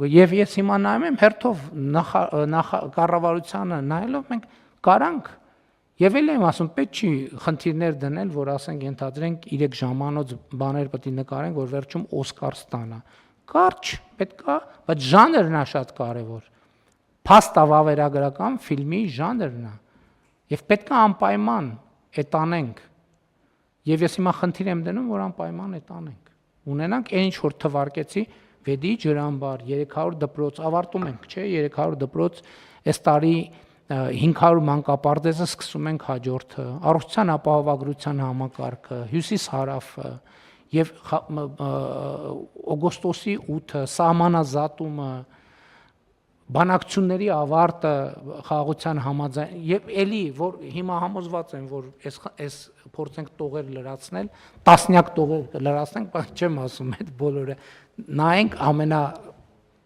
եւ ես հիմա նայում եմ հերթով կառավարությանը նայելով մենք կարանք եւ էլ եմ ասում պետք չի խնդիրներ դնել, որ ասենք ենթադրենք 3 ժամանոց բաներ պետք է նկարենք, որ վերջում Օսկար ստանա։ Կարճ պետքա, բայց ժանրն է շատ կարեւոր։ Փաստա վավերագրական ֆիլմի ժանրն է։ Եվ պետքա անպայման այդ անենք։ Եվ ես հիմա խնդիր եմ դնում, որ անպայման այդ անենք։ Ունենանք այն ինչ որ թվարկեցի Վեդի ջրամբար 300 դպրոց ավարտում ենք, չէ, 300 դպրոց այս տարի 500 մանկապարտեզը սկսում ենք հաջորդը, առողջության ապահովագրության համակարգը, հյուսիս-հարավը եւ օգոստոսի 8-ը սահմանազատումը, բանակցությունների ավարտը խաղաղության համաձայն եւ էլի որ հիմա համոզված եմ որ այս փորձենք տողեր լրացնել, տասնյակ տողեր լրացնենք, բայց չեմ ասում այդ բոլորը նայենք ամենա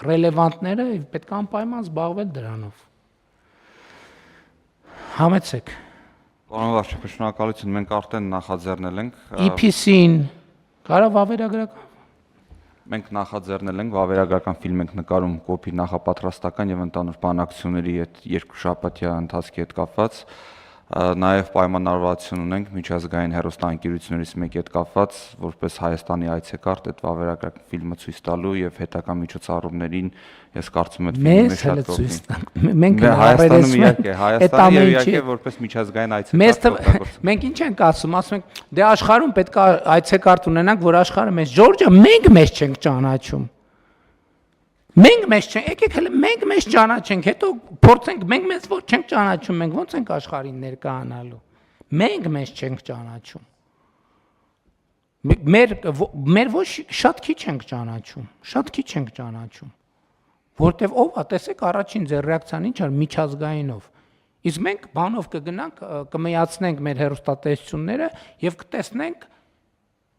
ռելևանտները եւ պետք է անպայման զբաղվել դրանով։ Համեցեք։ Պարոն վարչապետ, շնորհակալություն, մենք արդեն նախաձեռնել ենք EPC-ին կարա վավերագրական Մենք նախաձեռնել ենք վավերագրական ֆիլմ ենք նկարում կոպի նախապատրաստական եւ ընդհանուր բանակցությունների այդ երկուշաբաթյա ընթացքի հետ կապված, նաեւ պայմանավորվածություն ունենք միջազգային հեռուստաընկերություններից մեկի հետ կապված, որպես Հայաստանի այցեկարտ այդ վավերագրական ֆիլմը ցույց տալու եւ հետագա միջոցառումներին ես կարծում եմ մեզ հենց ցույց տանք։ Մենք Հայաստանի իհարկե որպես միջազգային այցեկարտ։ Մենք ինչ ենք ասում ենք, դե աշխարհում պետք է այցեկարտ ունենանք, որ աշխարհը մեզ Ջորջը մենք մեզ չենք ճանաչում։ Մենք մեզ չենք, եկեք հələ մենք մեզ ճանաչենք, հետո փորձենք մենք մեզ ոչ չենք ճանաչում, մենք ո՞նց ենք աշխարհին ներկայանալու։ Մենք մեզ չենք ճանաչում։ Մեր ոչ շատ քիչ ենք ճանաչում, շատ քիչ ենք ճանաչում։ Որտեվ ով է, տեսեք առաջին ձեր ռեակցիան ինչ էր միջազգայինով։ Իսկ մենք բանով կգնանք, կմիացնենք մեր հեռուստատեսությունները եւ կտեսնենք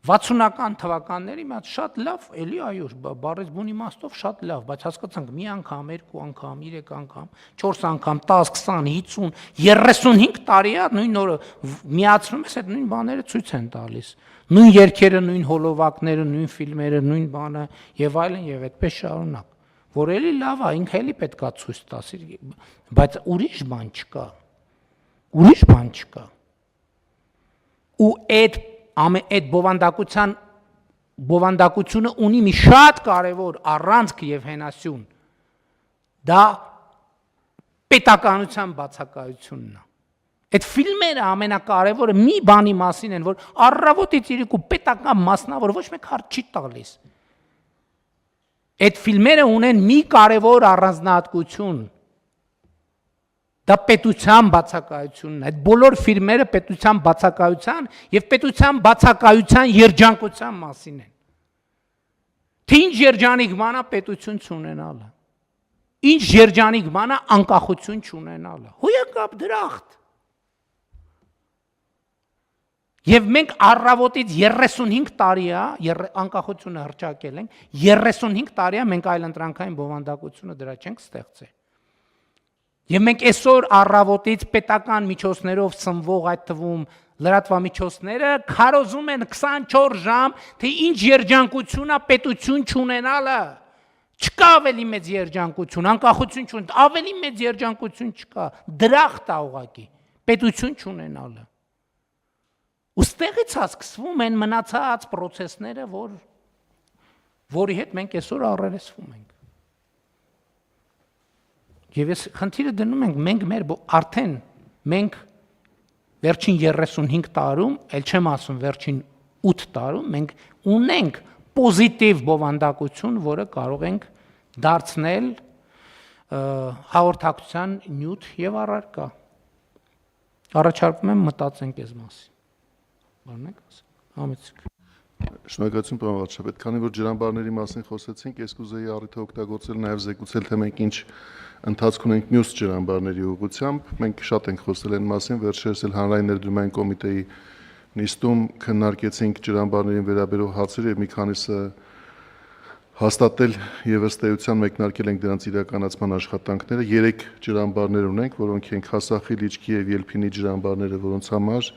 60-ական թվականների մի շատ լավ, էլի այո, բառից բուն իմաստով շատ լավ, բայց հասկացանք մի անգամ, երկու անգամ, 3 անգամ, 4 անգամ, 10, 20, 50, 35 տարի է նույն օրը միացնում ես այդ նույն բաները ցույց են տալիս։ Նույն երգերը, նույն հոլովակները, նույն ֆիլմերը, նույն բանը եւ այլն եւ այդպես շարունակ։ Որ էլի լավ է, ինքը էլի պետքա ցույց տասի, բայց ուրիշ բան չկա։ Ուրիշ բան չկա։ Ու այդ բովանդակությունը ունի մի շատ կարևոր առանցք եւ հենասյուն։ Դա պետականության բացակայությունն է։ Այդ ֆիլմերը ամենակարևորը մի բանի մասին են, որ առավոտից իրիկու պետական մասնավոր ոչ մեկ հարց չի տալիս։ Այդ ֆիլմերը ունեն մի կարևոր առանձնահատկություն։ Դա պետության բացակայությունն է։ Այդ բոլոր ֆիլմերը պետության բացակայության եւ պետության բացակայության երջանկության մասին են։ Թե ինչ երջանիկ բան է պետություն չունենալը։ Ինչ երջանիկ բան է անկախություն չունենալը։ Հոյակապ դրախտ։ Եվ մենք առավոտից 35 տարի է, անկախությունը հռչակել ենք, 35 տարի է մենք այլընտրանքային բովանդակությունը դրա չենք ստեղծել։ Եվ մենք այսօր առավոտից պետական միջոցներով սնվող այդ թվում լրատվամիջոցները քարոզում են 24 ժամ, թե ինչ երջանկություն է պետություն չունենալը։ Չկա ավելի մեծ երջանկություն, անկախություն չունենալը, ավելի մեծ երջանկություն չկա, դրախտ է ուղղակի, պետություն չունենալը։ Ոստեղից է սկսվում են մնացած process-ները, որի հետ մենք այսօր առերեսվում ենք։ Եվ ես խնդիրը դնում ենք մենք արդեն մենք վերջին 35 տարում, էլ չեմ ասում վերջին 8 տարում, մենք ունենք պոզիտիվ բովանդակություն, որը կարող ենք դարձնել հաղորդակցության նյութ եւ առարկա։ Առաջարկում եմ մտածենք այս մասին։ Բարնեք ասեք, համեցեք։ Շնորհակալություն պարոն վարչապետ, քանի որ ջրամբարների մասին խոսեցինք, ես կուզեի առիթը օգտագործել նաև զեկուցել, թե մենք ինչ ընթացք ունենք մյուս ջրամբարների ուղղությամբ։ Մենք շատ ենք խոսել այն մասին, վերջերս էլ հանրային ներդրումային կոմիտեի նիստում քննարկեցինք ջրամբարներին վերաբերող հարցեր եւ մի քանիսը հաստատել եւ ըստ էության մեկնարկել ենք դրանց իրականացման աշխատանքները։ 3 ջրամբարներ ունենք, որոնք են Խասախի, Լիճքի եւ Ելփինի ջրամբարները, որոնց համար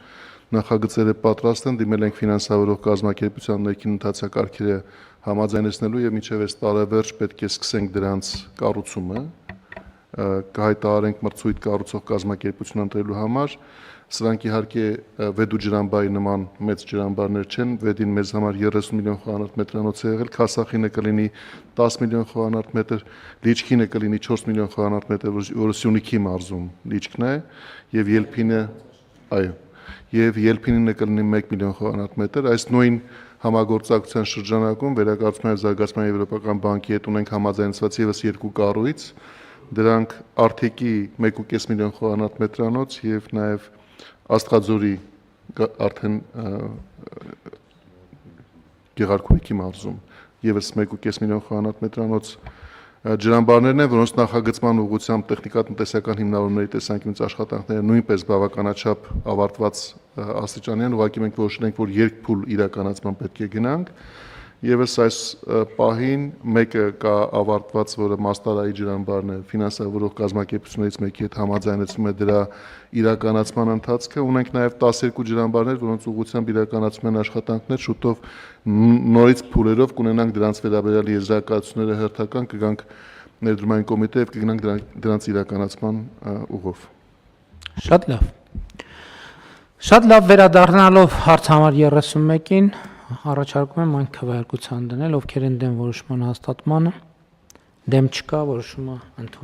նախագծերը պատրաստ են, դիմել ենք ֆինանսավորող կազմակերպության ներքին ընթացակարգերը համաձայնեցնելու եւ մինչեւ այս տարեվերջ պետք է սկսենք դրանց կառուցումը, կհայտարարենք մրցույթ կառուցող կազմակերպություն ընտրելու համար։ Սրանք իհարկե Վեդու ջրամբարի նման մեծ ջրամբարներ չեն, Վեդին մեզ համար 30 միլիոն խոհանարդ մետրանոց է եղել, Քասախինը կլինի 10 միլիոն խոհանարդ մետր, Լիճքինը կլինի 4 միլիոն խոհանարդ մետր, որը Սյունիքի մարզում Լիճքն է, եւ Ելփինը, այո, եւ Ելփինինը կլինի 1 միլիոն խոհանարդ մետր, այս նույն համագործակցության շրջանակում Վերակառուցման եւ Զարգացման Եվրոպական բանկի հետ ունենք համաձայնեցված եւս 2 կառույց, դրանք Արթեկի 1.5 միլիոն խոհանարդ մետրանոց եւ նաեւ Աստղաձորի արդեն Գեղարքունիքի մարզում եւս 1.5 միլիոն խոհանարդ մետրանոց ջրամբարներն են, որոնց նախագծման ուղղությամբ տեխնիկատնտեսական հիմնավորումների տեսանկյունից աշխատանքները նույնպես բավականաչափ ավարտված աստիճանի են, ուղղակի մենք որոշել ենք, որ երկփուլ իրականացման պետք է գնանք։ Եվս այս պահին մեկը կա ավարտված, որը Մաստարայի ջրամբարն է, ֆինանսավորող կազմակերպություններից մեկի հետ համաձայնեցում է դրա իրականացման ընթացքը, ունենք նաև 12 ջրամբարներ, որոնց ուղղությամբ իրականացում են աշխատանքներ, շուտով նորից փուլերով կունենանք դրանց վերաբերյալ եզրակացությունները հերթական, կգանք ներդրումային կոմիտե եւ կգնանք դրանց իրականացման ուղով։ Շատ լավ վերադառնալով հարց համար 31-ին առաջարկում եմ այն քվեարկության դնել, ովքեր են դեմ որոշման հաստատմանը, դեմ չկա, որոշումը ընդունվում։